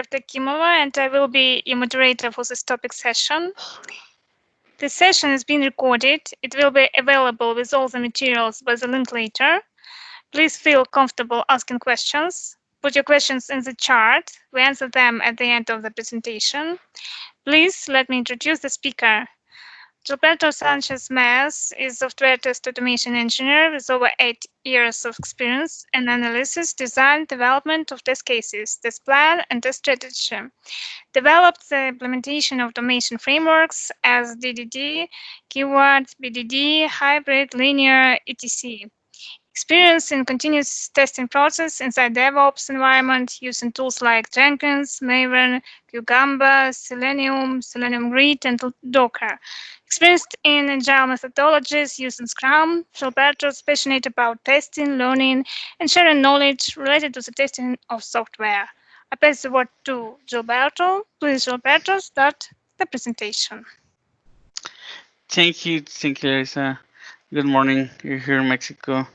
Gilberto, and I will be your moderator for this topic session. This session is being recorded. It will be available with all the materials by the link later. Please feel comfortable asking questions. Put your questions in the chat. We answer them at the end of the presentation. Please let me introduce the speaker. Gilberto Sánchez Meas is software test automation engineer with over 8 years of experience in analysis, design, development of test cases, test plan, and test strategy. Developed the implementation of automation frameworks as DDD, keyword, BDD, hybrid, linear, etc. Experience in continuous testing process inside DevOps environment using tools like Jenkins, Maven, Cucumber, Selenium Grid, and Docker. Experienced in agile methodologies using Scrum, Gilberto is passionate about testing, learning, and sharing knowledge related to the testing of software. I pass the word to Gilberto. Please, Gilberto, start the presentation. Thank you, Larissa. Good morning. You're here in Mexico.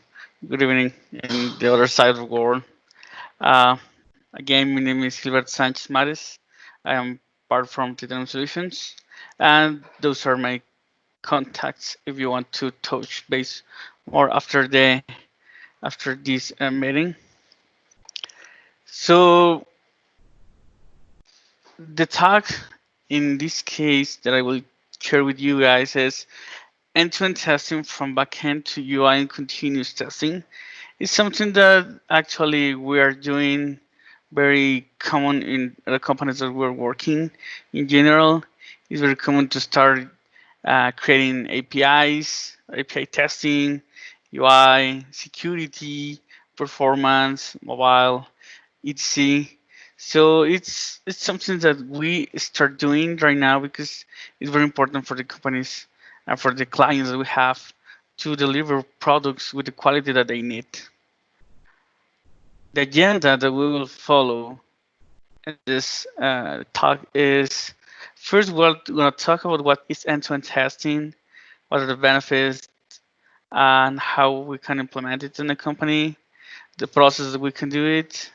Good evening in the other side of the world. Uh, Again, my name is Gilberto Sánchez Mares. I am part from Titanium Solutions, and those are my contacts if you want to touch base more after this meeting. So the talk in this case that I will share with you guys is end-to-end testing from backend to UI and continuous testing. It's something that actually we are doing very common in the companies that we're working. In general, it's very common to start creating APIs, API testing, UI, security, performance, mobile, etc. So it's something that we start doing right now because it's very important for the companies and for the clients that we have to deliver products with the quality that they need. The agenda that we will follow in this talk is first we're going to talk about what is end-to-end testing, what are the benefits, and how we can implement it in the company, the process that we can do it.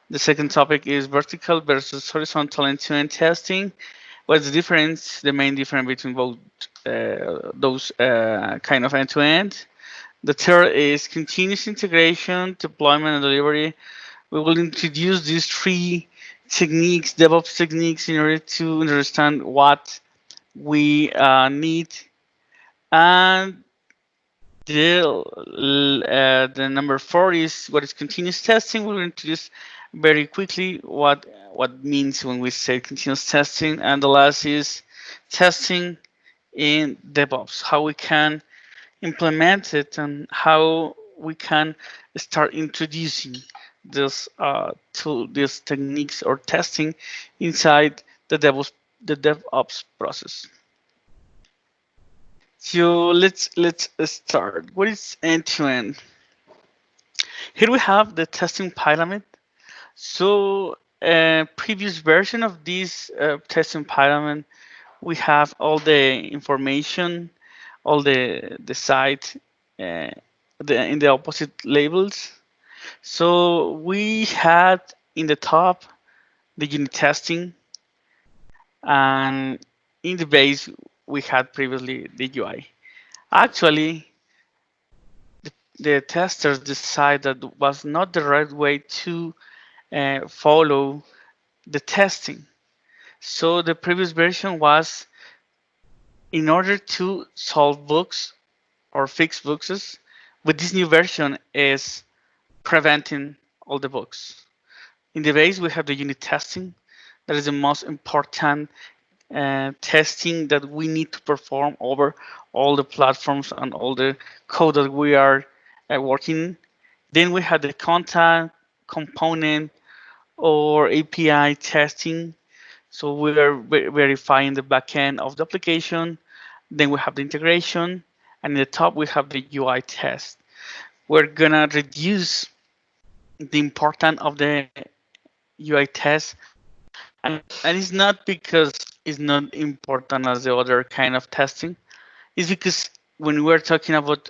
The second topic is vertical versus horizontal end-to-end testing. What's the difference, the main difference between both those kind of end-to-end? The third is continuous integration, deployment, and delivery. We will introduce these three techniques, DevOps techniques, in order to understand what we need. And the number 4 is what is continuous testing. We'll introduce very quickly what means when we say continuous testing. And the last is testing in DevOps, how we can implement it and how we can start introducing these these techniques or testing inside the DevOps process. So let's start. What is end-to-end? Here we have the testing pyramid. So previous version of this testing pyramid, we have all the information, all the site in the opposite labels. So we had in the top the unit testing, and in the base we had previously the UI. Actually, the testers decided that was not the right way to follow the testing. So the previous version was in order to solve bugs or fix bugs. With this new version is preventing all the bugs. In the base, we have the unit testing. That is the most important testing that we need to perform over all the platforms and all the code that we are working. Then we have the content, component, or API testing. So we are verifying the backend of the application. Then we have the integration, and in the top we have the UI test. We're gonna reduce the importance of the UI test, and it's not because it's not important as the other kind of testing. It's because when we're talking about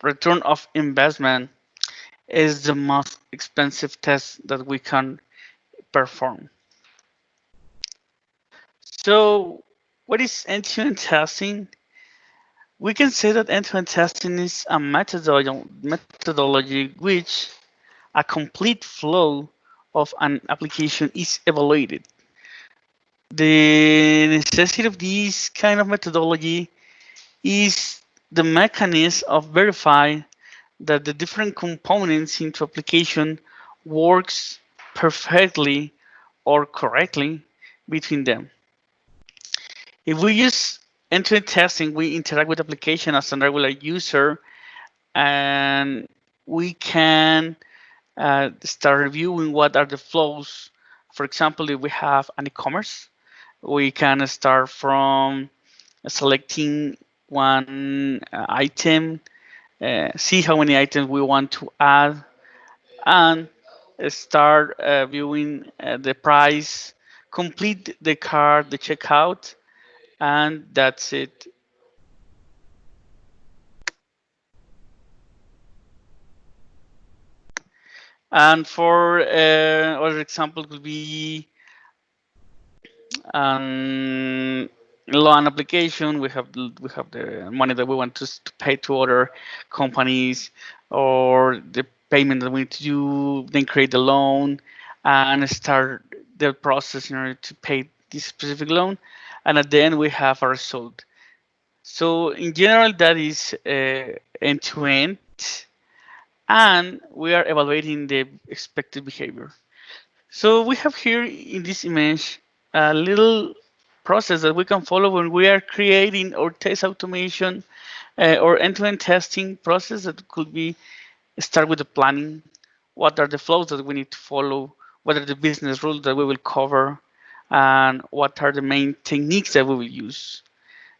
return of investment, is the most expensive test that we can perform. So, what is end-to-end testing? We can say that end-to-end testing is a methodology which a complete flow of an application is evaluated. The necessity of this kind of methodology is the mechanism of verify that the different components into application works perfectly or correctly between them. If we use end-to-end testing, we interact with application as a regular user, and we can start reviewing what are the flows. For example, if we have an e-commerce, we can start from selecting one item, see how many items we want to add, and start viewing the price, complete the cart, the checkout, and that's it. And for other example could be um, loan application. We have the money that we want to pay to other companies, or the payment that we need to do. Then create the loan and start the process in order to pay this specific loan. And at the end, we have a result. So in general, that is end to end, and we are evaluating the expected behavior. So we have here in this image a little process that we can follow when we are creating our test automation or end-to-end testing process. That could be start with the planning. What are the flows that we need to follow? What are the business rules that we will cover? And what are the main techniques that we will use?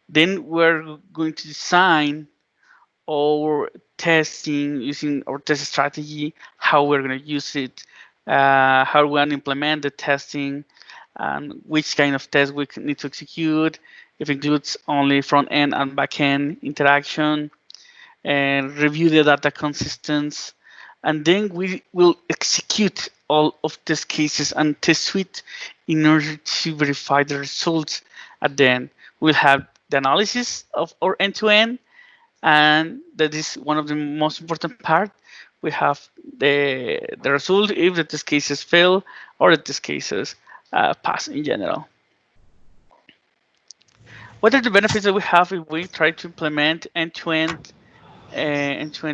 Then we're going to design or testing using our test strategy, how we're going to use it, how we're going to implement the testing, and which kind of test we need to execute, if it includes only front end and back end interaction, and review the data consistency. And then we will execute all of these cases and test suite in order to verify the results at the end. We'll have the analysis of our end-to-end, and that is one of the most important part. We have the result if the test cases fail or the test cases pass in general. What are the benefits that we have if we try to implement end-to-end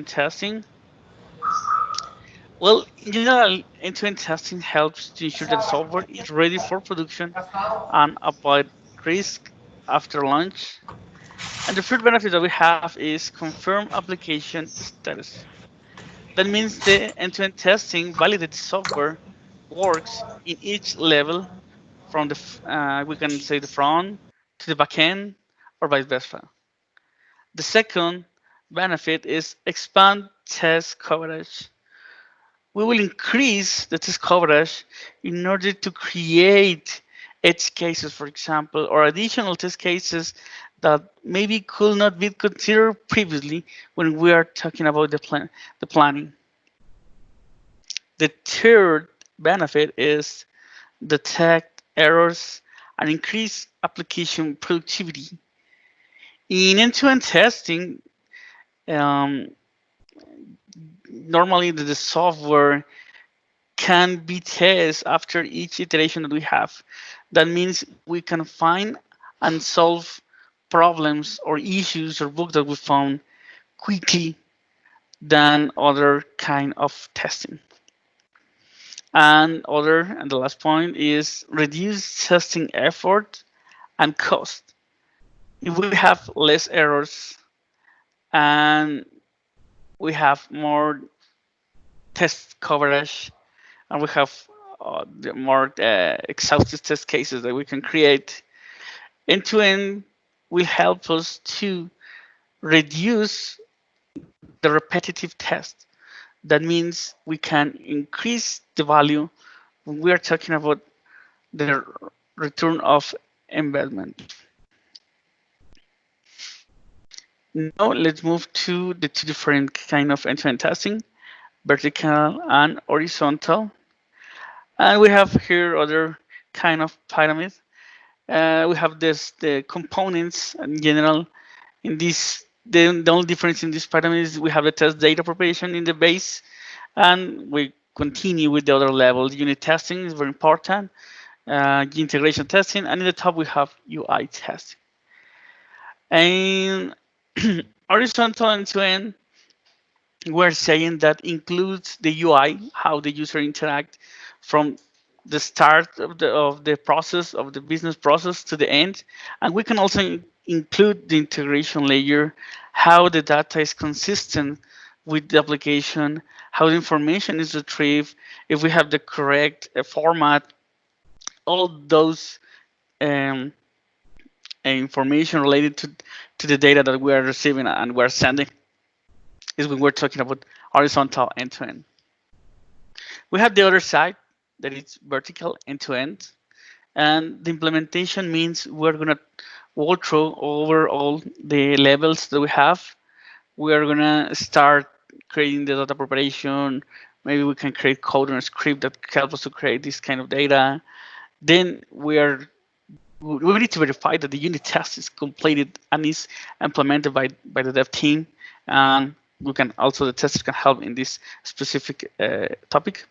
testing? Well, in general, end-to-end testing helps to ensure that the software is ready for production and avoid risk after launch. And the third benefit that we have is confirm application status. That means the end-to-end testing validates software works in each level, from we can say the front to the back end, or vice versa. The second benefit is expand test coverage. We will increase the test coverage in order to create edge cases, for example, or additional test cases that maybe could not be considered previously when we are talking about the planning. The third benefit is detect errors and increase application productivity. In end-to-end testing, um, normally the software can be tested after each iteration that we have. That means we can find and solve problems or issues or bugs that we found quickly than other kind of testing. And the last point is reduce testing effort and cost. If we have less errors and we have more test coverage and we have the more exhaustive test cases that we can create, end-to-end will help us to reduce the repetitive test. That means we can increase the value when we are talking about the return of investment. Now let's move to the two different kind of end-to-end testing, vertical and horizontal. And we have here other kind of pyramid. We have the components in general. In this, the only difference in this parameter is we have the test data preparation in the base, and we continue with the other levels. Unit testing is very important, integration testing, and in the top we have UI testing. And horizontal and to end, we're saying that includes the UI, how the user interact from the start of the process of the business process to the end, and we can also include the integration layer, how the data is consistent with the application, how the information is retrieved, if we have the correct format, all those um, information related to the data that we are receiving and we're sending is when we're talking about horizontal end to end. We have the other side that is vertical end to end, and the implementation means we're gonna walk through over all the levels that we have. We are gonna start creating the data preparation. Maybe we can create code or a script that helps us to create this kind of data. Then we need to verify that the unit test is completed and is implemented by the dev team. And we can also the testers can help in this specific topic.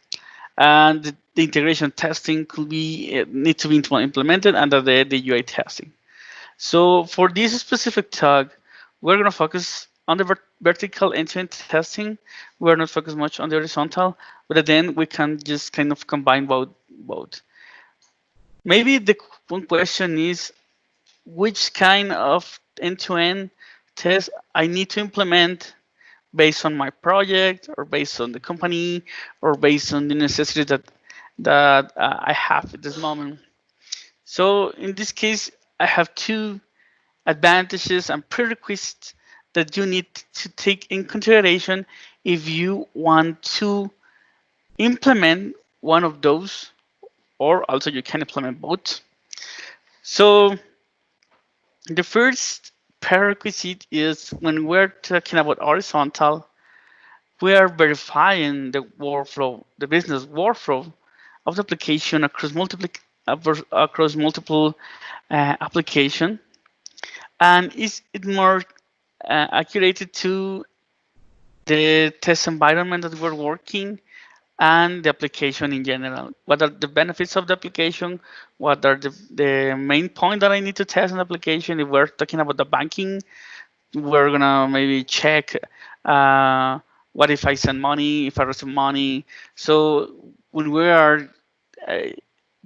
And the integration testing could be need to be implemented under the UI testing. So for this specific talk, we're going to focus on the vertical end-to-end testing. We're not focused much on the horizontal, but then we can just kind of combine both. Maybe the one question is which kind of end-to-end test I need to implement based on my project or based on the company or based on the necessity that I have at this moment. So in this case, I have two advantages and prerequisites that you need to take in consideration if you want to implement one of those, or also you can implement both. So the first prerequisite is when we're talking about horizontal, we are verifying the workflow, the business workflow of the application across multiple application, and is it more accurate to the test environment that we're working and the application in general. What are the benefits of the application? What are the main point that I need to test an application? If we're talking about the banking, we're gonna maybe check what if I send money, if I receive money. So when we are uh,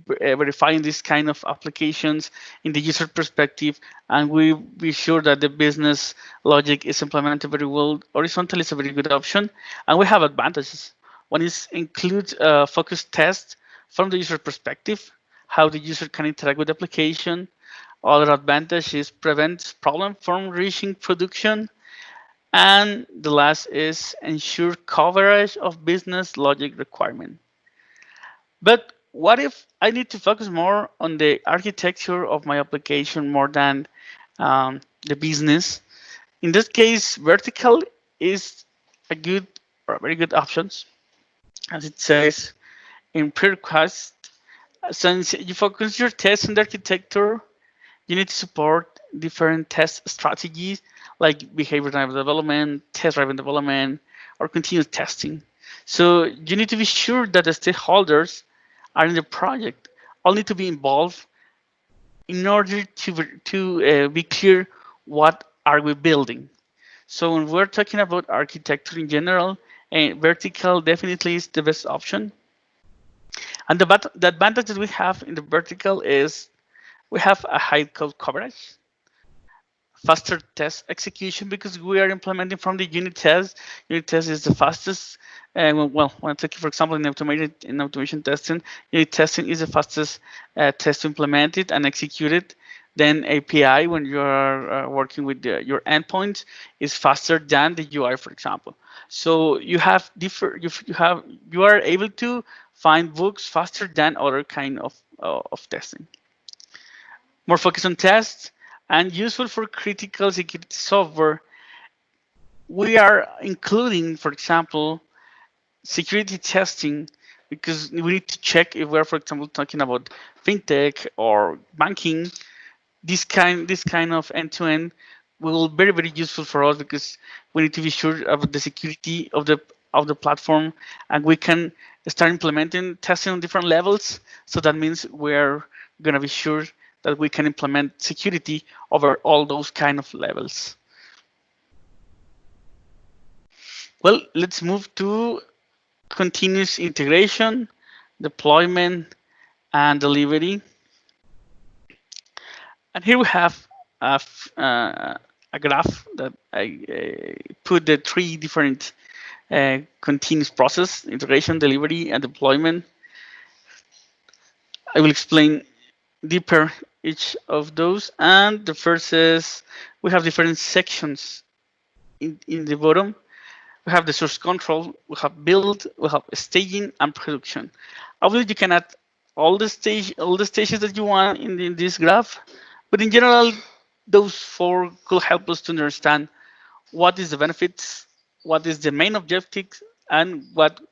verifying this kind of applications in the user perspective, and we be sure that the business logic is implemented very well, horizontal is a very good option, and we have advantages. One is includes a focused test from the user perspective, how the user can interact with the application. Other advantage is prevents problem from reaching production. And the last is ensure coverage of business logic requirement. But what if I need to focus more on the architecture of my application more than the business? In this case, vertical is a good or a very good options, as it says in prerequest. Since you focus your test on the architecture, you need to support different test strategies like behavior-driven development, test-driven development, or continuous testing. So you need to be sure that the stakeholders are in the project all need to be involved in order to be clear what are we building. So when we're talking about architecture in general, vertical definitely is the best option. And the advantage that we have in the vertical is we have a high code coverage, faster test execution because we are implementing from the unit test. Unit test is the fastest. Well, when I take for example in automation testing, unit testing is the fastest test to implement it and execute it. Then API when you are working with your endpoints is faster than the UI, for example. So you have different. You are able to find bugs faster than other kind of testing. More focus on tests and useful for critical security software. We are including, for example, security testing because we need to check if we're, for example, talking about fintech or banking. This kind of end-to-end will be very useful for us because we need to be sure of the security of the platform, and we can start implementing testing on different levels. So that means we're gonna be sure that we can implement security over all those kind of levels. Well, let's move to continuous integration, deployment, and delivery. And here we have a graph that I put the three different continuous process: integration, delivery, and deployment. I will explain deeper each of those. And the first is we have different sections in the bottom. We have the source control, we have build, we have staging, and production. Obviously, you can add all the stages that you want in this graph, but in general, those four could help us to understand what is the benefits, what is the main objective, and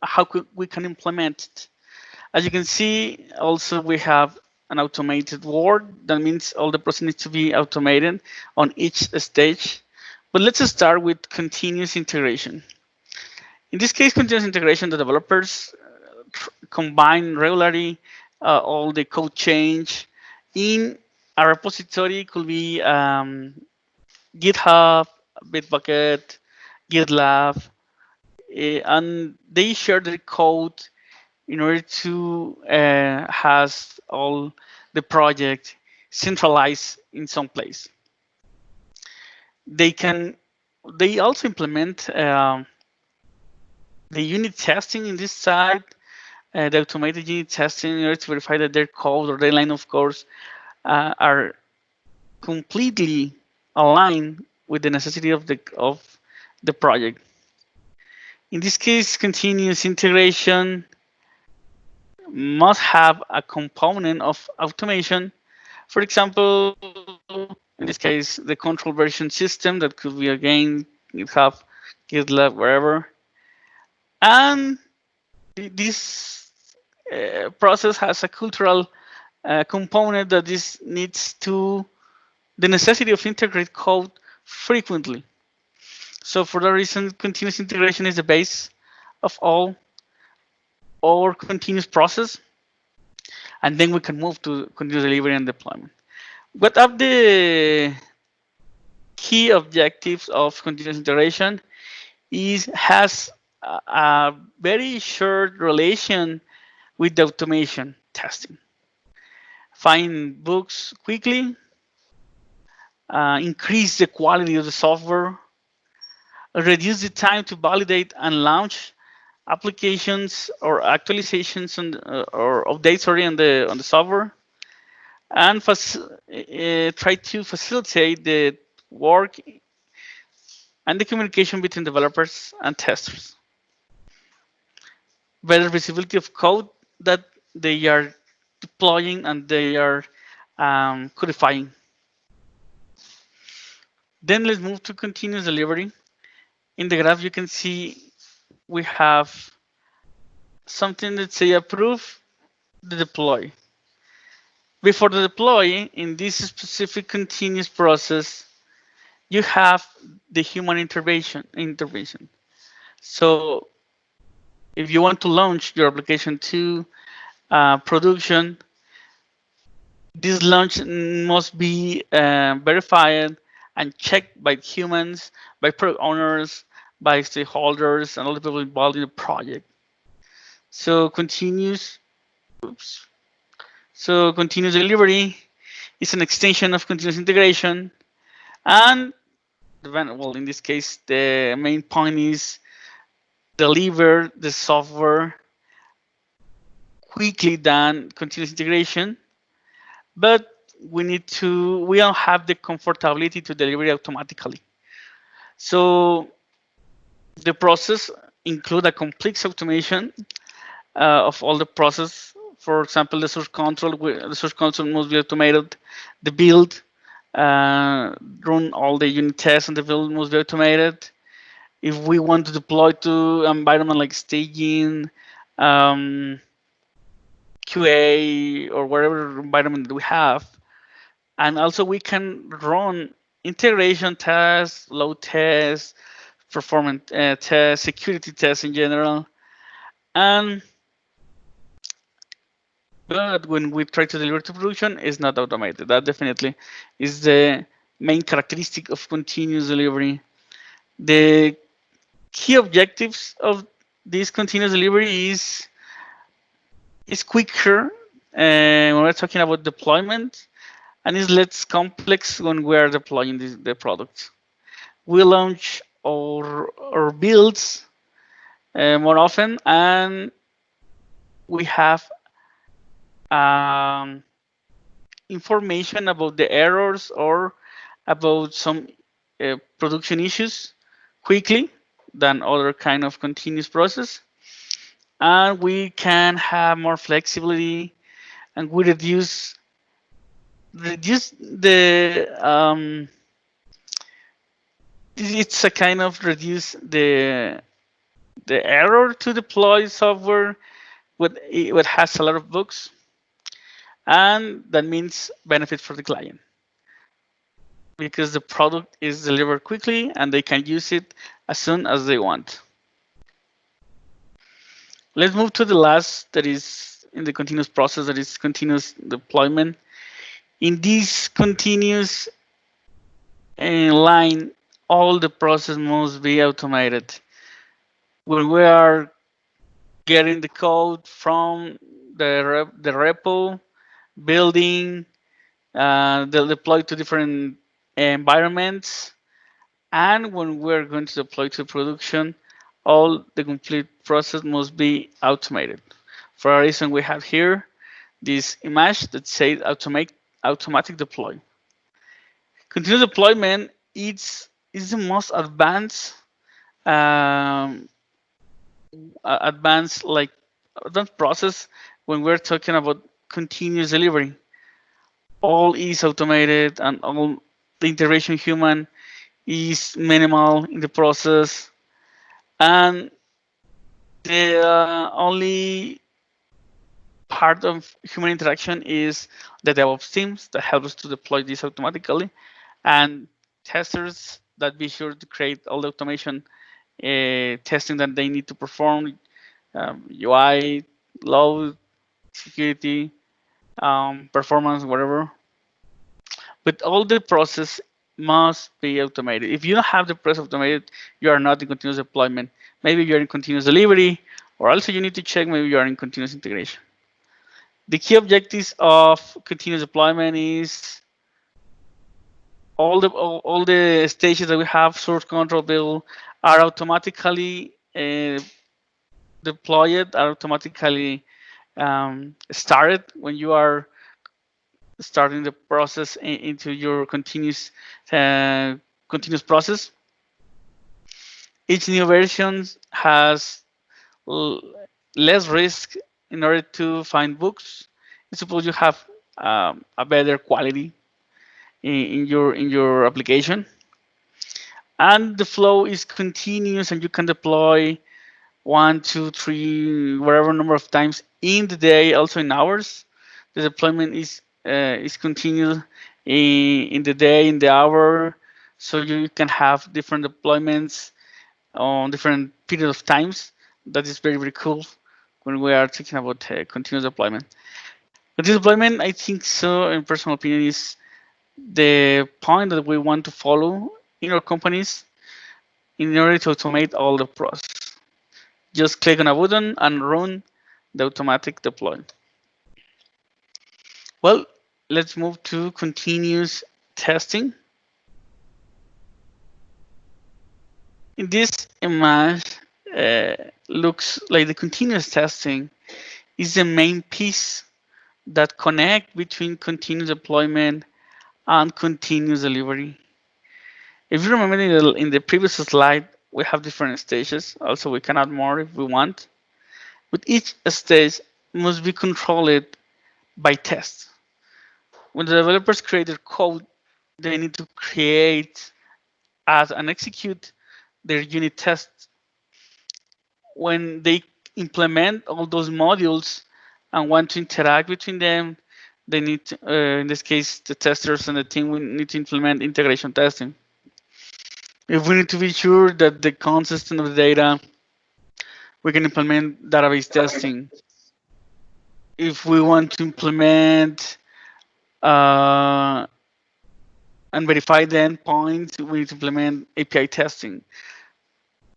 how we can implement it. As you can see, also we have an automated word. That means all the process needs to be automated on each stage. But let's start with continuous integration. In this case, continuous integration, the developers combine regularly all the code change in a repository. Could be GitHub, Bitbucket, GitLab, and they share their code in order to has all the project centralized in some place. They can they also implement the unit testing in this side, the automated unit testing in order to verify that their code or their line of codes are completely aligned with the necessity of the project. In this case, continuous integration must have a component of automation. For example, in this case, the control version system that could be again GitHub, GitLab, wherever. And this process has a cultural component that this needs to the necessity of integrate code frequently. So for that reason, continuous integration is the base of all our continuous process, and then we can move to continuous delivery and deployment. What are the key objectives of continuous integration? Is has a very short relation with the automation testing. Find bugs quickly, increase the quality of the software, reduce the time to validate and launch applications or actualizations or updates on the software, and try to facilitate the work and the communication between developers and testers. Better visibility of code that they are deploying and they are codifying. Then let's move to continuous delivery. In the graph, you can see we have something that say approve the deploy. Before the deploy, in this specific continuous process, you have the human intervention. So if you want to launch your application to production, this launch must be verified and checked by humans, by product owners, by stakeholders, and all the people involved in the project. So continuous delivery is an extension of continuous integration, and well, in this case, the main point is deliver the software quickly than continuous integration, but we don't have the comfortability to deliver it automatically. So the process include a complex automation of all the process. For example, the source control must be automated. The build, run all the unit tests, and the build must be automated. If we want to deploy to environment like staging, QA or whatever environment that we have. And also we can run integration tests, load tests, performance tests, security tests in general. And but when we try to deliver to production, it's not automated. That definitely is the main characteristic of continuous delivery. The key objectives of this continuous delivery is quicker when we're talking about deployment, and is less complex when we are deploying the product. We launch our builds more often, and we have um, information about the errors or about some production issues quickly than other kind of continuous process, and we can have more flexibility, and we reduce the it's a kind of reduce the error to deploy software what has a lot of bugs, and that means benefit for the client because the product is delivered quickly and they can use it as soon as they want. Let's move to the last that is in the continuous process, that is continuous deployment. In this continuous line, all the process must be automated. When we are getting the code from the repo, building, they'll deploy to different environments, and when we're going to deploy to production, all the complete process must be automated. For a reason, we have here this image that says automatic deploy. Continuous deployment is the most um, like advanced process when we're talking about continuous delivery. All is automated and all the integration human is minimal in the process, and the only part of human interaction is the DevOps teams that help us to deploy this automatically, and testers that be sure to create all the automation testing that they need to perform, UI, load, security, performance, whatever. But all the process must be automated. If you don't have the process automated, you are not in continuous deployment. Maybe you're in continuous delivery, or also you need to check maybe you are in continuous integration. The key objectives of continuous deployment is all the stages that we have, source control build, are automatically deployed, are automatically started when you are starting the process into your continuous process. Each new version has less risk in order to find bugs. Suppose you have a better quality in your application, and the flow is continuous, and you can deploy 1, 2, 3, whatever number of times in the day, also in hours. The deployment is continued in the day, in the hour, so you can have different deployments on different period of times. That is very, very cool when we are talking about continuous deployment. Continuous deployment, I think so, in personal opinion, is the point that we want to follow in our companies in order to automate all the process. Just click on a button and run the automatic deploy. Well, let's move to continuous testing. In this image, looks like the continuous testing is the main piece that connect between continuous deployment and continuous delivery. If you remember in the previous slide, we have different stages. Also, we can add more if we want. But each stage must be controlled by tests. When the developers create their code, they need to create, add, and execute their unit tests. When they implement all those modules, and want to interact between them, they need to, in this case, the testers and the team will need to implement integration testing. If we need to be sure that the consistency of the data, we can implement database testing. If we want to implement uh, and verify the endpoints, we need to implement API testing.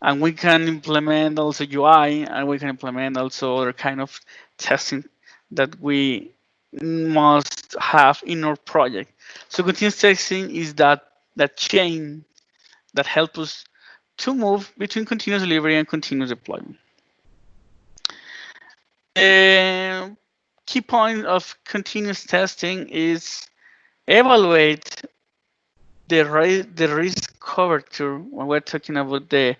And we can implement also UI, and we can implement also other kind of testing that we must have in our project. So continuous testing is that chain that helps us to move between continuous delivery and continuous deployment. The key point of continuous testing is evaluate the risk coverture when we're talking about the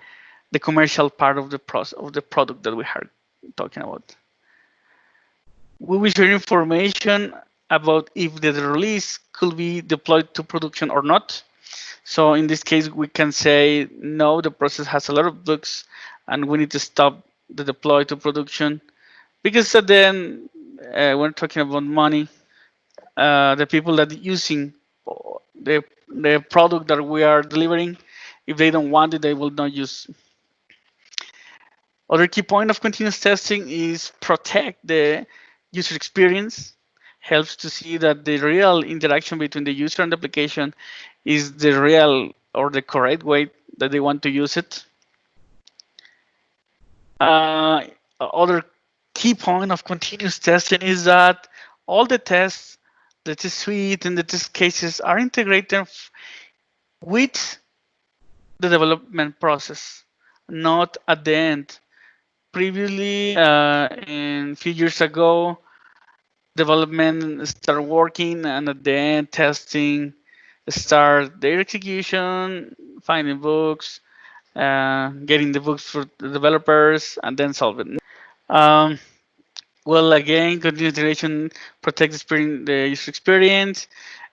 commercial part of the process of the product that we are talking about. We will share information about if the release could be deployed to production or not. So in this case, we can say no, the process has a lot of bugs, and we need to stop the deploy to production because at the end, we're talking about money. The people that using the product that we are delivering, if they don't want it, they will not use. Other key point of continuous testing is protect the user experience. Helps to see that the real interaction between the user and the application is the real or the correct way that they want to use it. Other key point of continuous testing is that all the tests, the test suite and the test cases are integrated with the development process, not at the end. Previously, in a few years ago, development started working, and at the end, testing start their execution, finding bugs, getting the bugs for the developers, and then solve it. Um, well, again, continuous integration protects the user experience.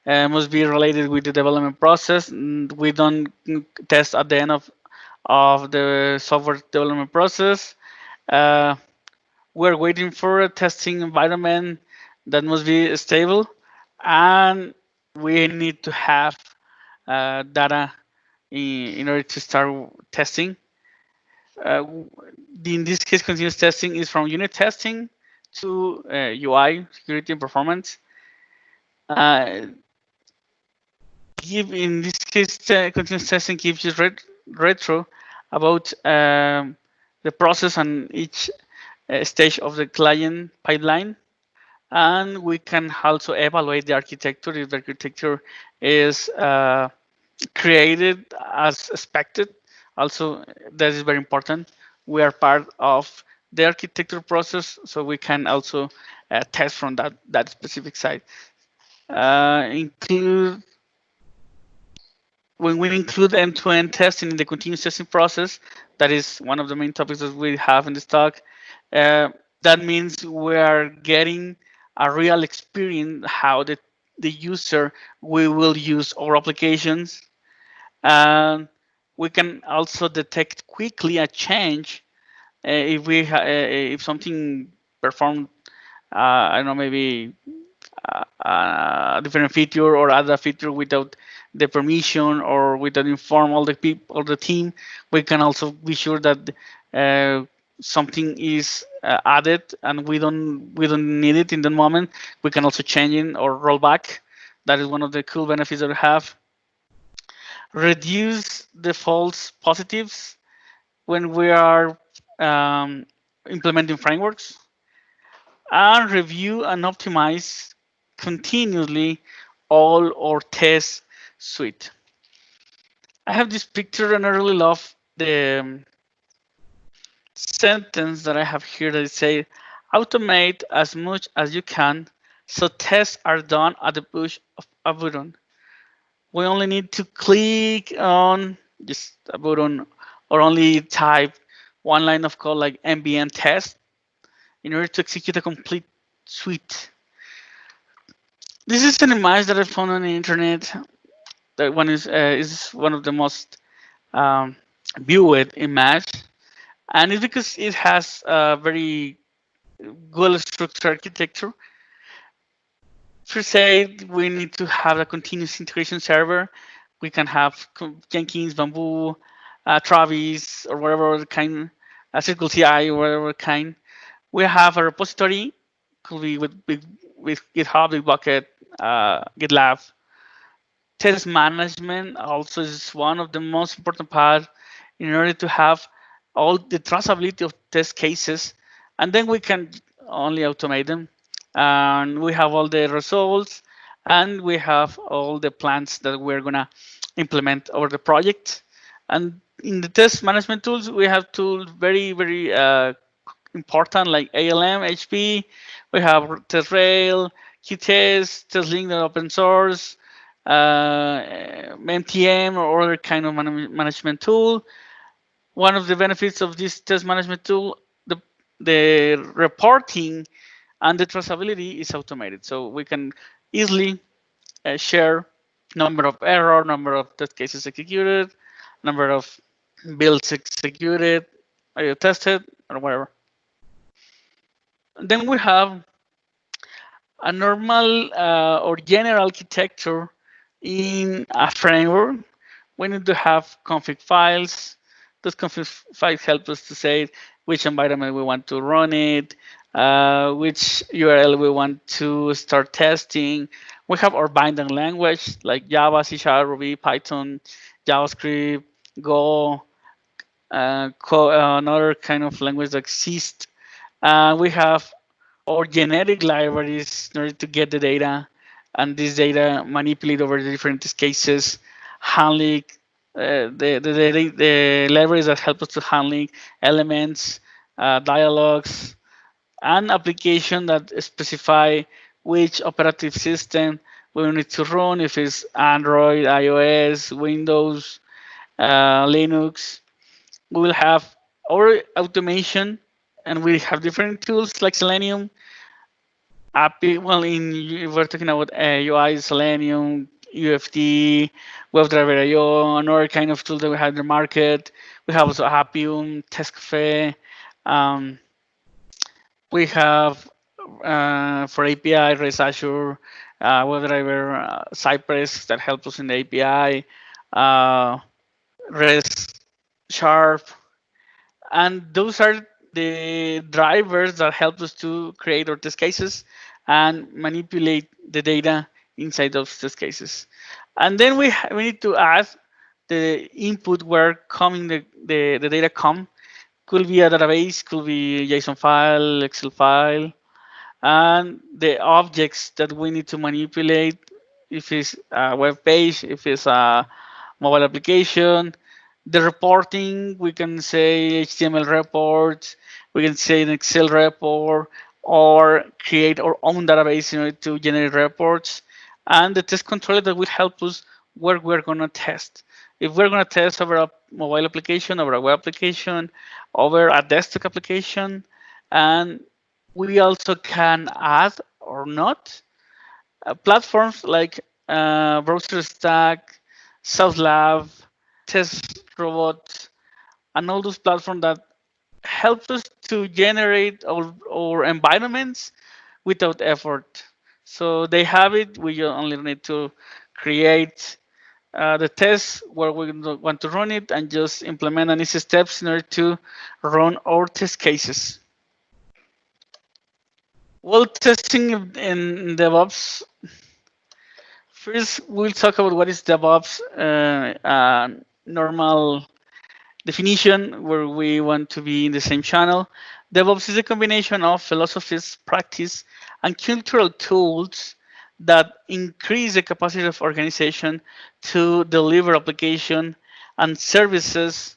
Must be related with the development process. We don't test at the end of the software development process. Uh, we're waiting for a testing environment that must be stable, and we need to have data in order to start testing. Uh, in this case, continuous testing is from unit testing to UI, security and performance. Uh, in this case, continuous testing gives you retro about the process and each stage of the client pipeline. And we can also evaluate the architecture if the architecture is created as expected. Also, that is very important. We are part of the architecture process, so we can also test from that specific side. Include When we include end-to-end testing in the continuous testing process, that is one of the main topics that we have in this talk. That means we are getting a real experience how the user will use our applications. And we can also detect quickly a change if something performed, I don't know, maybe a different feature or add a feature without the permission or without inform all the people or the team. We can also be sure that uh, something is added and we don't need it in the moment. We can also change it or roll back. That is one of the cool benefits that we have. Reduce the false positives when we are um, implementing frameworks, and review and optimize continuously all our test suite. I have this picture and I really love the sentence that I have here that say, automate as much as you can so tests are done at the push of a button. We only need to click on just a button or only type one line of code like npm test in order to execute a complete suite. This is an image that I found on the internet. That one is one of the most um, viewed image, and it's because it has a very well-structured architecture. Per se, we need to have a continuous integration server. We can have Jenkins, Bamboo, Travis, or whatever kind, Circle CI, or whatever kind. We have a repository, could be with GitHub, Bitbucket, GitLab. Test management also is one of the most important part in order to have all the traceability of test cases, and then we can only automate them. And we have all the results, and we have all the plans that we're gonna implement over the project. And in the test management tools, we have tools very important like ALM, HP. We have TestRail, QTest, TestLink, open source, MTM, or other kind of management tool. One of the benefits of this test management tool, the reporting and the traceability is automated. So we can easily share number of error, number of test cases executed, number of builds executed, tested, or whatever. Then we have a normal or general architecture in a framework. We need to have config files. Those config files help us to say which environment we want to run it, which URL we want to start testing. We have our binding language like Java, C Sharp, Ruby, Python, JavaScript, Go, another kind of language that exists. We have or genetic libraries in order to get the data and this data manipulate over the different cases, handling the libraries that help us to handling elements, dialogues, and application that specify which operative system we need to run, if it's Android, iOS, Windows, Linux. We will have our automation, and we have different tools like Selenium, API. Well, we're talking about UI, Selenium, UFT, WebDriver IO, another kind of tool that we have in the market. We have also Appium, Testcafe. Um, we have for API, REST Azure, WebDriver, Cypress that help us in the API, REST Sharp, and those are the drivers that help us to create our test cases and manipulate the data inside those test cases. And then we need to add the input where coming the data come. Could be a database, could be JSON file, Excel file, and the objects that we need to manipulate, if it's a web page, if it's a mobile application. The reporting, we can say HTML reports, we can say an Excel report, or create our own database in order to generate reports. And the test controller that will help us where we're going to test. If we're going to test over a mobile application, over a web application, over a desktop application, and we also can add or not platforms like Browser Stack, SouthLab, Test Robot, and all those platforms that help us to generate our environments without effort. So they have it. We only need to create the test where we want to run it and just implement an easy steps in order to run our test cases. Well, testing in DevOps. First, we'll talk about what is DevOps, normal definition where we want to be in the same channel. DevOps is a combination of philosophies, practice, and cultural tools that increase the capacity of organization to deliver application and services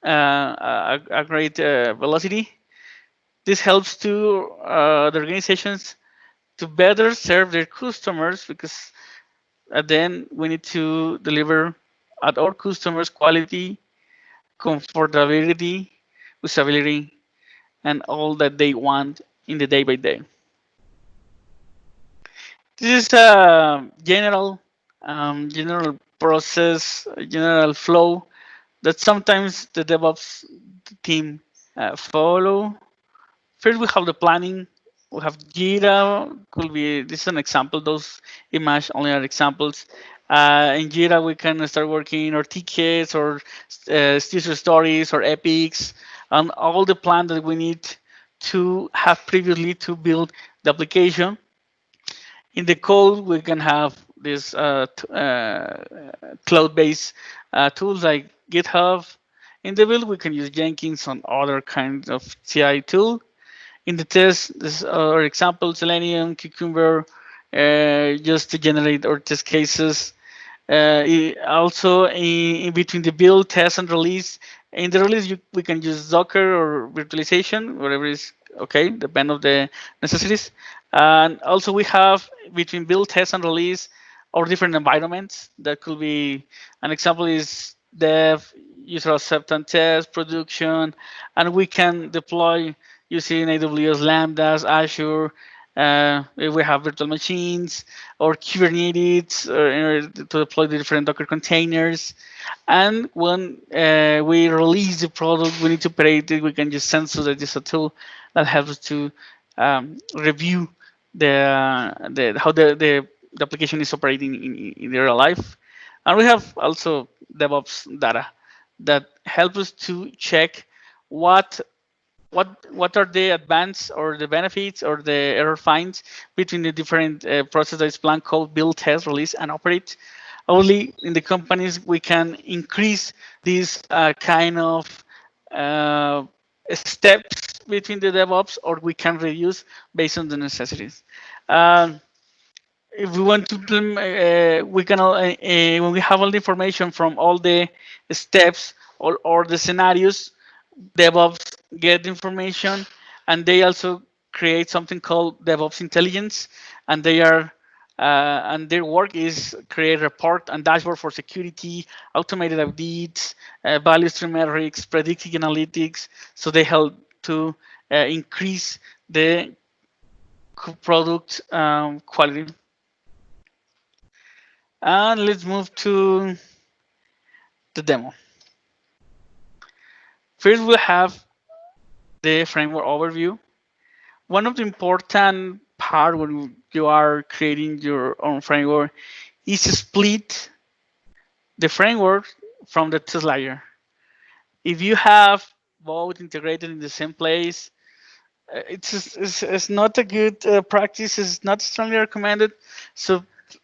a great velocity. This helps to the organizations to better serve their customers because then we need to deliver at our customers quality, comfortability, usability, and all that they want in the day by day. This is a general process, general flow that sometimes the DevOps team follow. First, we have the planning. We have Jira. Could be this is an example. Those image only are examples. In Jira, we can start working or tickets or user stories or epics and all the plan that we need to have previously to build the application. In the code, we can have this cloud-based tools like GitHub. In the build, we can use Jenkins and other kinds of CI tool. In the test, this are example Selenium, Cucumber, just to generate our test cases. Also, in between the build, test, and release, in the release, we can use Docker or virtualization, whatever is okay, depend of the necessities. And also, we have between build, test, and release, or different environments. That could be an example is dev, user acceptance test, production, and we can deploy using AWS Lambdas, Azure. If we have virtual machines or Kubernetes to deploy the different Docker containers. And when we release the product, we need to operate it. We can just censor that is a tool that helps us to review the how the application is operating in real life. And we have also DevOps data that help us to check what what are the advances or the benefits or the error finds between the different processes plan, code, build, test, release, and operate. Only in the companies we can increase these kind of uh, steps between the DevOps, or we can reduce based on the necessities. Um, if we want to implement, we can when we have all the information from all the steps or the scenarios, DevOps get information, and they also create something called DevOps intelligence, and they are and their work is create report and dashboard for security, automated audits, value stream metrics, predictive analytics. So they help to increase the product quality. And let's move to the demo. First, we'll have the framework overview. One of the important part when you are creating your own framework is to split the framework from the test layer. If you have both integrated in the same place, it's not a good practice. It's not strongly recommended. So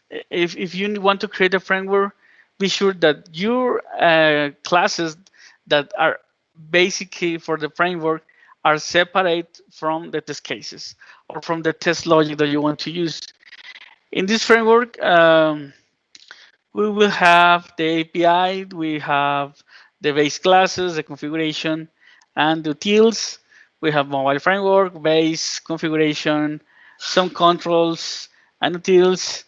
if you want to create a framework, be sure that your classes that are basically for the framework are separate from the test cases or from the test logic that you want to use. In this framework, we will have the API, we have the base classes, the configuration, and the utils. We have mobile framework, base, configuration, some controls, and utils,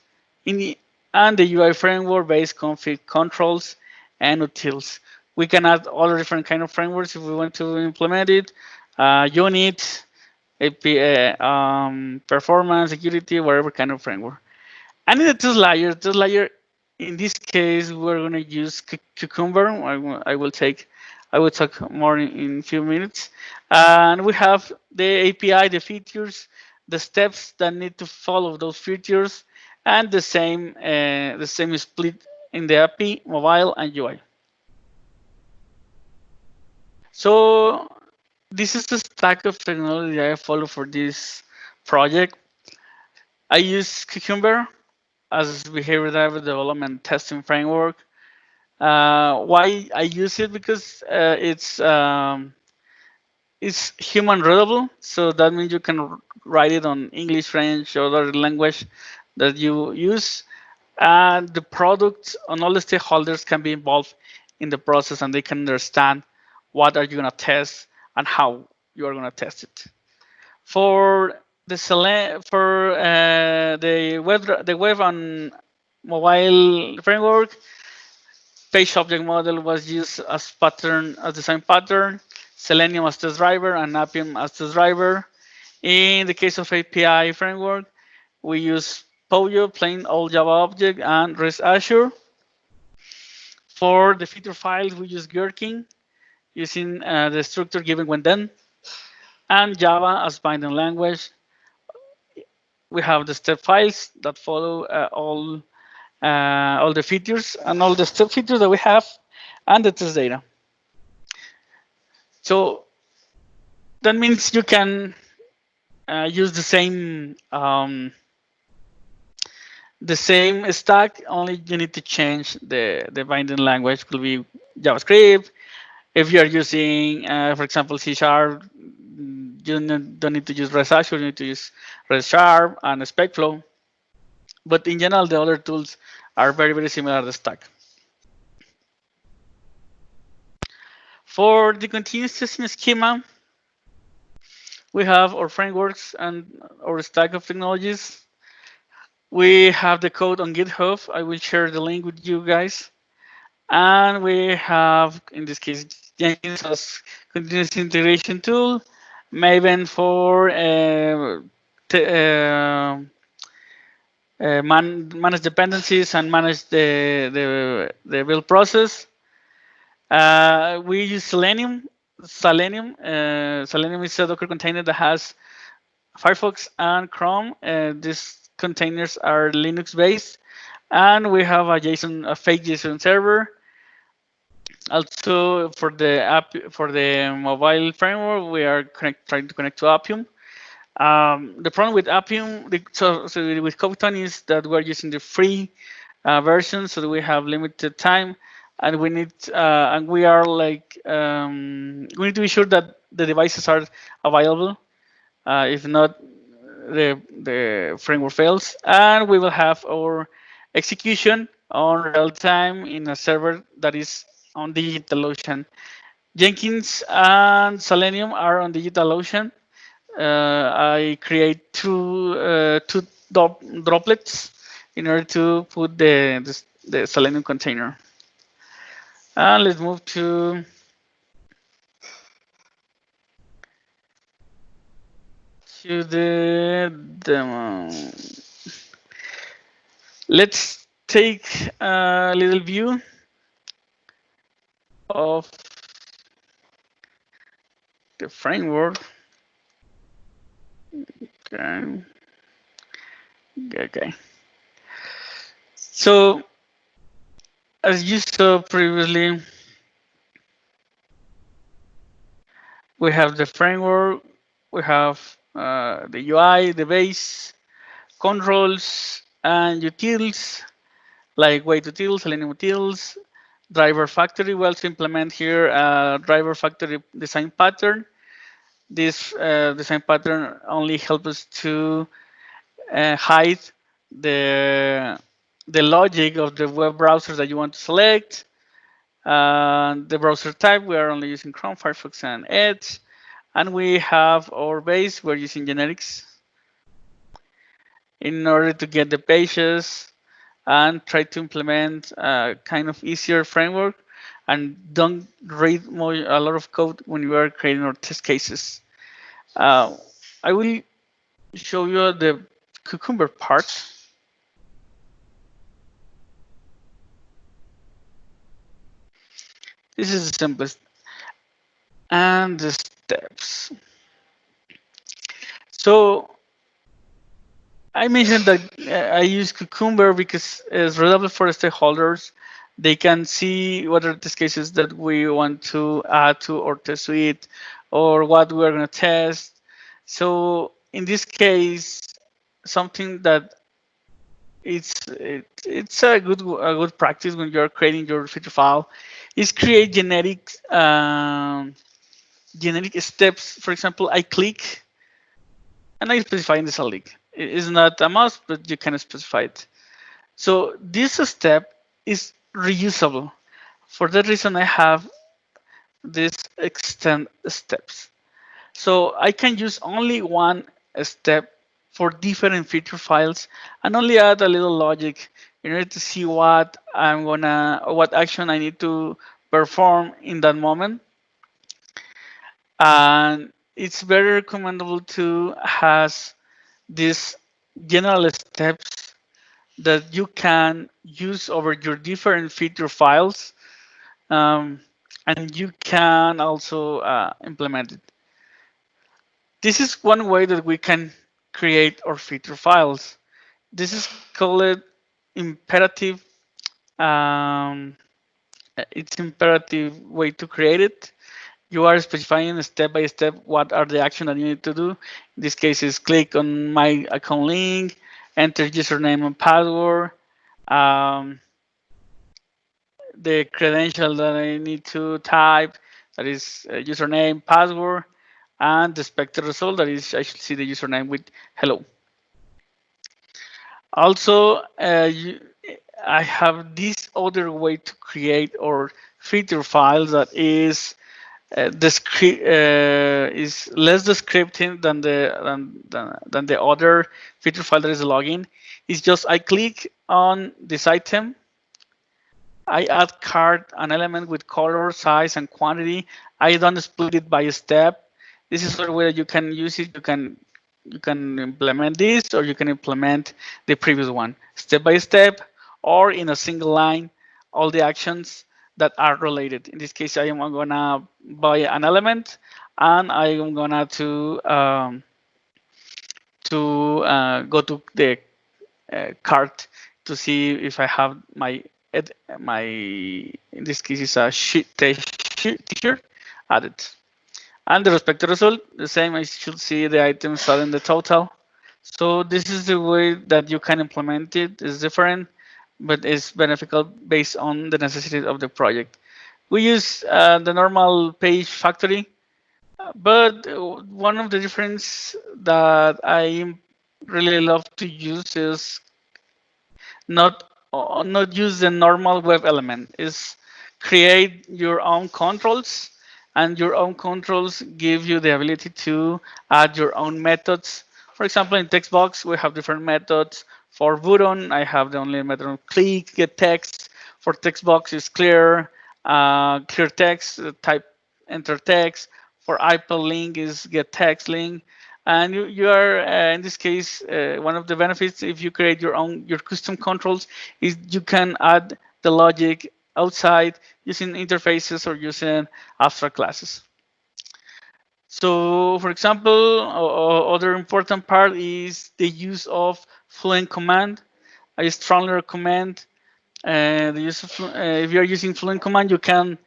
and the UI framework, base, config, controls, and utils. We can add all different kind of frameworks if we want to implement it. Unit, API, performance, security, whatever kind of framework. And in the test layer, in this case, we're going to use Cucumber. I will talk more in a few minutes. And we have the API, the features, the steps that need to follow those features, and the same split in the API, mobile, and UI. So this is the stack of technology I follow for this project. I use Cucumber as behavior-driven development testing framework. Why I use it? Because it's human readable, so that means you can write it on English, French, or other language that you use, and the product and all the stakeholders can be involved in the process, and they can understand what are you gonna test and how you are gonna test it. For the web and mobile framework, page object model was used as pattern as design pattern, Selenium as test driver, and Appium as test driver. In the case of API framework, we use Pojo, plain old Java object, and REST Azure. For the feature files, we use Gherkin using the structure given when done. And Java as binding language, we have the step files that follow all the features and all the step features that we have, and the test data. So that means you can use the same stack. Only you need to change the binding language. Could be JavaScript. If you are using, for example, C Sharp, you don't need to use REST Assured. You need to use REST Sharp and SpecFlow. But in general, the other tools are very similar to the stack. For the continuous testing schema, we have our frameworks and our stack of technologies. We have the code on GitHub. I will share the link with you guys. And we have, in this case, Jenkins as continuous integration tool, Maven for manage dependencies and manage the build process. We use Selenium. Selenium is a Docker container that has Firefox and Chrome. These containers are Linux based, and we have a fake JSON server. Also, for the mobile framework, we are trying to connect to Appium. The problem with Appium, so with Copyton, is that we're using the free version, so that we have limited time, and we are like we need to be sure that the devices are available. If not, the framework fails, and we will have our execution on real time in a server that is on DigitalOcean. Jenkins and Selenium are on DigitalOcean. I create two droplets in order to put the Selenium container. And let's move to the demo. Let's take a little view of the framework. Okay. Okay. So, as you saw previously, we have the framework, we have the UI, the base, controls, and utils, like way-to-tils, Selenium utils, driver factory. We also implement here a driver factory design pattern. This design pattern only helps us to hide the logic of the web browsers that you want to select. The browser type, we are only using Chrome, Firefox, and Edge. And we have our base, we're using generics in order to get the pages and try to implement a kind of easier framework and don't read a lot of code when you are creating our test cases. I will show you the Cucumber part. This is the simplest. And the steps. So I mentioned that I use Cucumber because it's reliable for stakeholders. They can see what are the test cases that we want to add to our test suite or what we're going to test. So in this case, something that it's a good practice when you're creating your feature file is create generic steps. For example, I click and I specify in the select. It is not a must, but you can specify it. So this step is reusable. For that reason, I have this extend steps. So I can use only one step for different feature files and only add a little logic in order to see what action I need to perform in that moment. And it's very recommendable to has these general steps that you can use over your different feature files, and you can also implement it. This is one way that we can create or feature files. This is called imperative. Um, it's imperative way to create it. You are specifying step by step what are the actions that you need to do. In this case, is click on my account link, enter username and password, um, the credential that I need to type, that is username, password, and the expected result, that is I should see the username with hello. Also, I have this other way to create or feature files that the script is less descriptive than the other feature file that is the login. It's just I click on this item, I add card an element with color, size, and quantity. I don't split it by step. This is other way that you can use it. You can implement this, or you can implement the previous one step by step, or in a single line, all the actions that are related. In this case, I am gonna buy an element, and I am gonna go to the cart to see if I have my in this case is a t-shirt added. And the respective result, the same. I should see the items added in the total. So this is the way that you can implement it. It's different, but it's beneficial based on the necessity of the project. We use the normal page factory, but one of the difference that I really love to use is not not use the normal web element. Is create your own controls, and your own controls give you the ability to add your own methods. For example, in text box we have different methods. For button I have the only method of click get text. For text box is clear text, type enter text. For hyperlink is get text link. And you are in this case one of the benefits if you create your custom controls is you can add the logic outside using interfaces or using abstract classes. So for example, other important part is the use of Fluent command. I strongly recommend the use of if you are using Fluent command, you can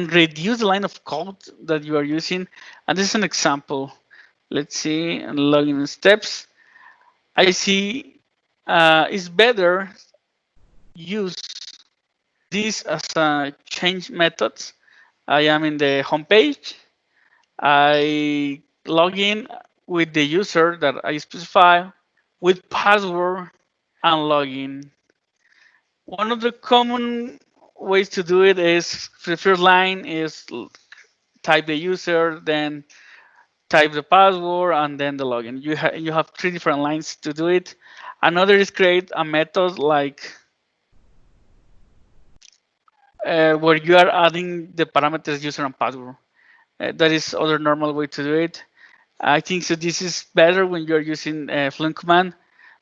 reduce the line of code that you are using. And this is an example. Let's see, login steps. I see it's better use this as a change methods. I am in the home page. I log in with the user that I specify with password and login. One of the common ways to do it is the first line is type the user, then type the password, and then the login. You have three different lines to do it. Another is create a method like where you are adding the parameters user and password. That is other normal way to do it. I think so. This is better when you're using Fluent command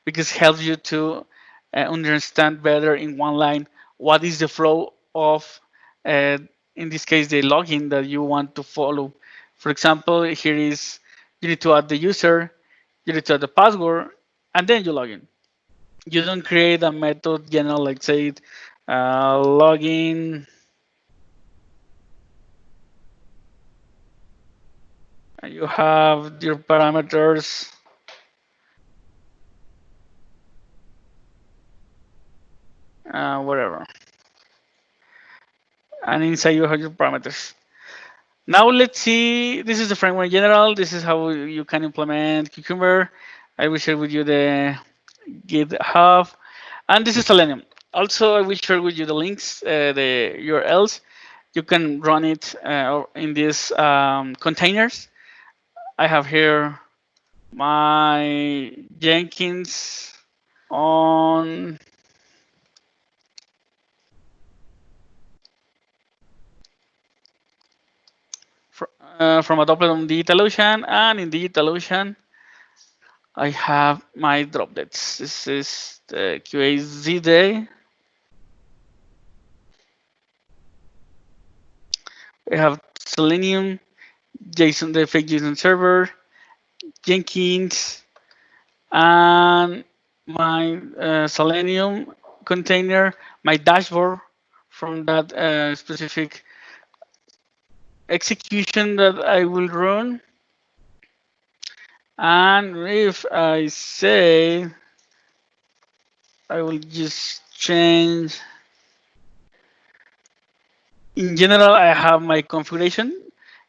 because it helps you to understand better in one line what is the flow of, uh, in this case, the login that you want to follow. For example, here is you need to add the user, you need to add the password, and then you log in. You don't create a method, like say, login. You have your parameters, whatever, and inside you have your parameters. Now let's see. This is the framework in general. This is how you can implement Cucumber. I will share with you the GitHub, and this is Selenium. Also, I will share with you the links, the URLs. You can run it in these containers. I have here my Jenkins on from Adopted on DigitalOcean, and in DigitalOcean I have my droplets. This is the QAZ day. We have Selenium, JSON, the fake JSON server, Jenkins, and my Selenium container, my dashboard from that specific execution that I will run. And if I say, I will just change. In general, I have my configuration.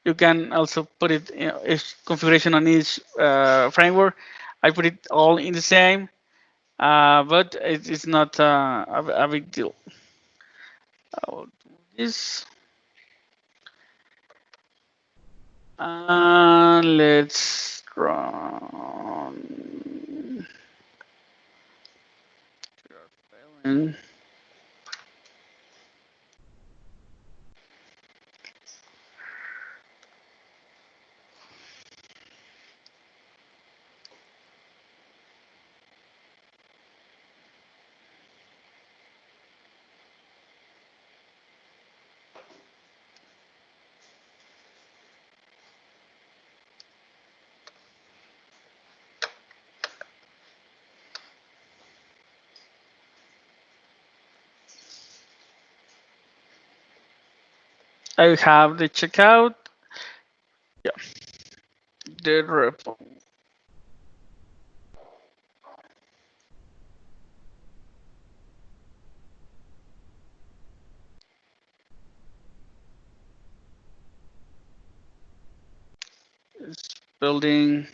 You can also put it configuration on each framework. I put it all in the same, but it's not a big deal. I will do this. And let's run. I have the checkout. Yeah, the repo. It's building.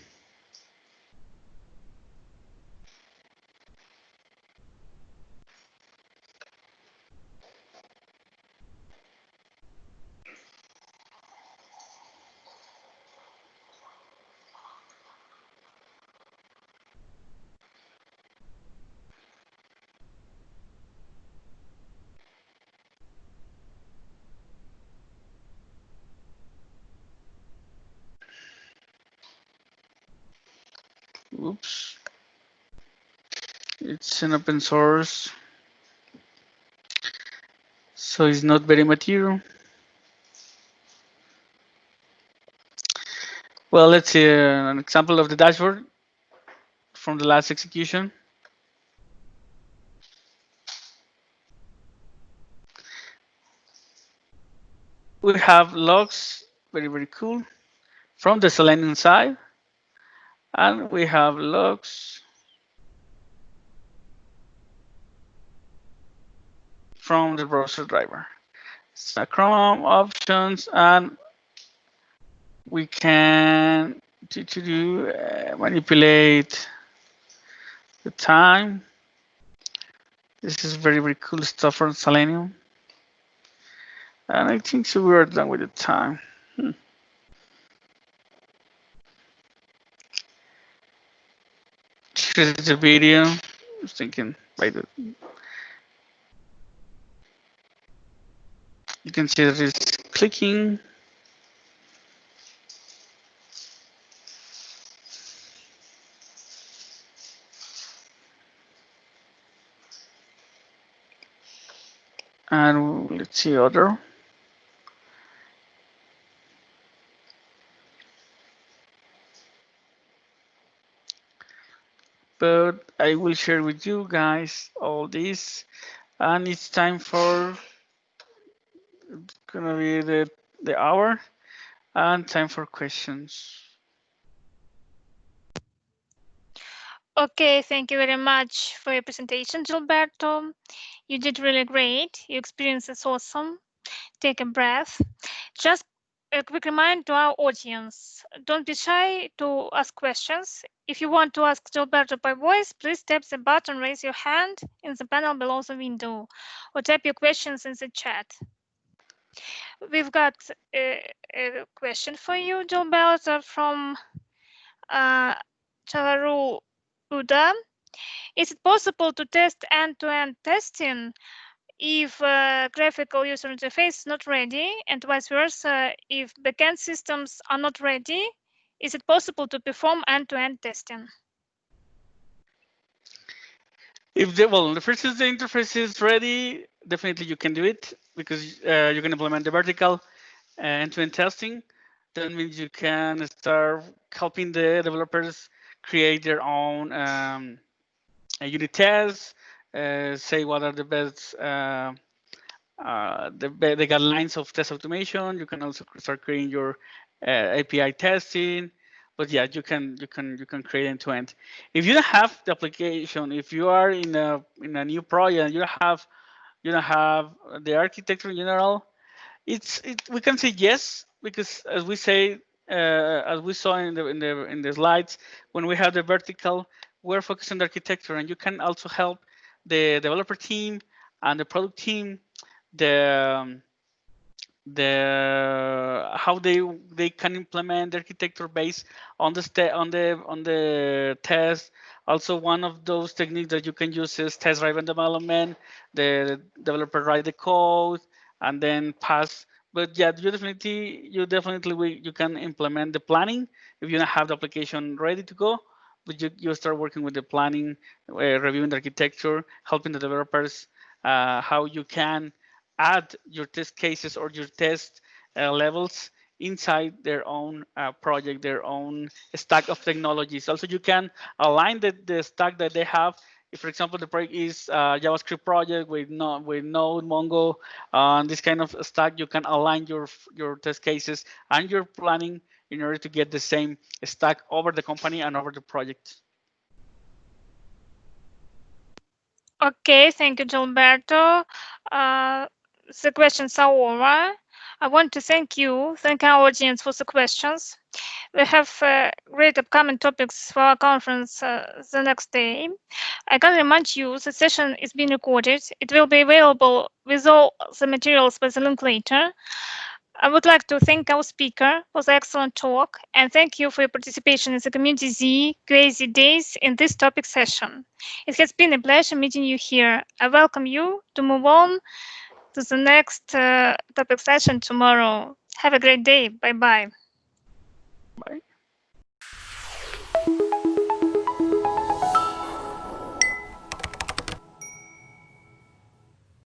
Oops. It's an open source, so it's not very material. Well, let's see an example of the dashboard from the last execution. We have logs, very, very cool, from the Selenium side. And we have logs from the browser driver. So Chrome options, and we can manipulate the time. This is very, very cool stuff from Selenium. And I think so we are done with the time. Here's the video. I was thinking by the you can see that it's clicking. And let's see other. But I will share with you guys all this. And it's time for gonna be the hour and time for questions. Okay, thank you very much for your presentation, Gilberto. You did really great. Your experience is awesome. Take a breath. Just a quick reminder to our audience, don't be shy to ask questions. If you want to ask Gilberto by voice, please tap the button, raise your hand in the panel below the window, or type your questions in the chat. We've got a question for you, Gilberto, from Chalaru Uda. Is it possible to test end-to-end testing if graphical user interface is not ready, and vice versa, if backend systems are not ready? Is it possible to perform end-to-end testing? If the first is the interface is ready, definitely you can do it because you can implement the vertical end-to-end testing. That means you can start helping the developers create their own unit tests, say what are the best the guidelines of test automation. You can also start creating your API testing. But yeah, you can create end to end. If you don't have the application, if you are in a new project, you don't have the architecture in general, we can say yes because as we say as we saw in the slides, when we have the vertical, we're focused on the architecture, and you can also help the developer team and the product team, the how they can implement the architecture based on the test. Also, one of those techniques that you can use is test driven development. The developer write the code and then pass. But yeah, you can implement the planning if you don't have the application ready to go. But you start working with the planning, reviewing the architecture, helping the developers how you can add your test cases or your test levels inside their own project, their own stack of technologies. Also, you can align the stack that they have. If, for example, the project is a JavaScript project with Node, Mongo, this kind of stack, you can align your test cases and your planning in order to get the same stack over the company and over the project. Okay, thank you, Gilberto. The questions are over. I want to thank our audience for the questions. We have great upcoming topics for our conference the next day. I can remind you the session is being recorded. It will be available with all the materials by the link later. I would like to thank our speaker for the excellent talk and thank you for your participation in the Community Z Crazy Days in this topic session. It has been a pleasure meeting you here. I welcome you to move on to the next topic session tomorrow. Have a great day. Bye bye.